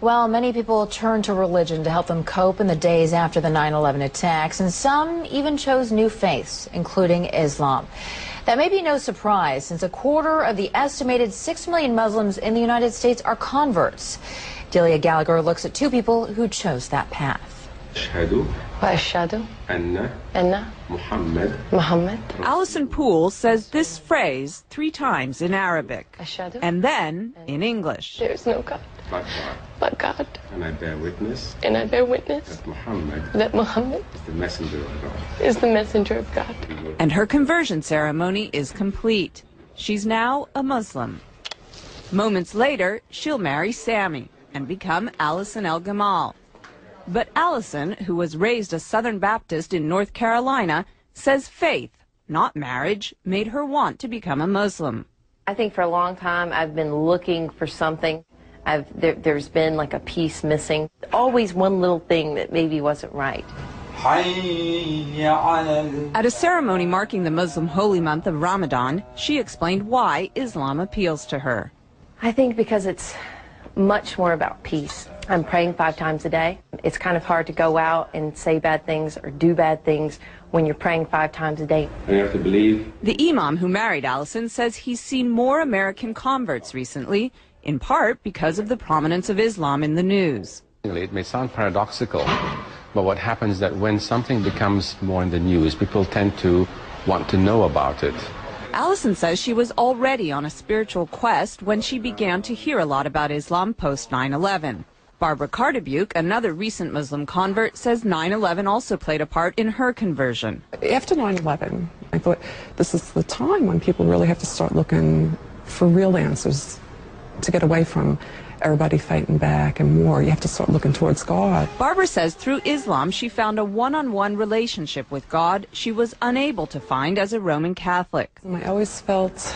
Well, many people turned to religion to help them cope in the days after the 9/11 attacks, and some even chose new faiths, including Islam. That may be no surprise, since a quarter of the estimated 6 million Muslims in the United States are converts. Delia Gallagher looks at two people who chose that path. Allison Poole says this phrase 3 times in Arabic and then in English. There is no God but God. And I bear witness. That Muhammad is the messenger of God. Is the messenger of God. And her conversion ceremony is complete. She's now a Muslim. Moments later, she'll marry Sammy and become Allison El Gamal. But Allison, who was raised a Southern Baptist in North Carolina, says faith, not marriage, made her want to become a Muslim. I think for a long time I've been looking for something. There's been like a piece missing. Always one little thing that maybe wasn't right. At a ceremony marking the Muslim holy month of Ramadan, she explained why Islam appeals to her. I think because it's much more about peace. I'm praying 5 times a day. It's kind of hard to go out and say bad things or do bad things when you're praying 5 times a day. And you have to believe. The imam who married Allison says he's seen more American converts recently, in part because of the prominence of Islam in the news. It may sound paradoxical, but what happens is that when something becomes more in the news, people tend to want to know about it. Allison says she was already on a spiritual quest when she began to hear a lot about Islam post 9/11. Barbara Cardebuke, another recent Muslim convert, says 9/11 also played a part in her conversion. After 9/11, I thought this is the time when people really have to start looking for real answers to get away from everybody fighting back and war. You have to start looking towards God. Barbara says through Islam she found a one-on-one relationship with God she was unable to find as a Roman Catholic. I always felt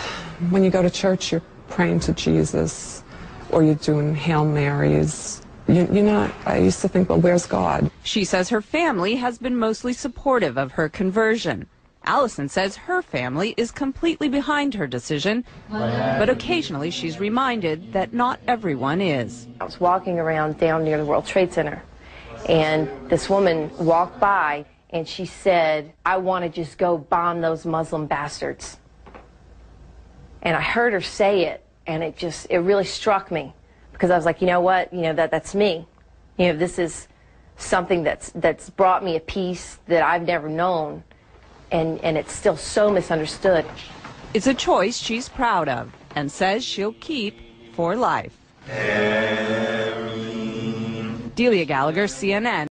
when you go to church you're praying to Jesus or you're doing Hail Marys. I used to think, well, where's God? She says her family has been mostly supportive of her conversion. Allison says her family is completely behind her decision, but occasionally she's reminded that not everyone is. I was walking around down near the World Trade Center, and this woman walked by, and she said, "I want to just go bomb those Muslim bastards." And I heard her say it, and it really struck me, because I was like, you know what, that's me. This is something that's brought me a peace that I've never known. And it's still so misunderstood. It's a choice she's proud of and says she'll keep for life. Delia Gallagher, CNN.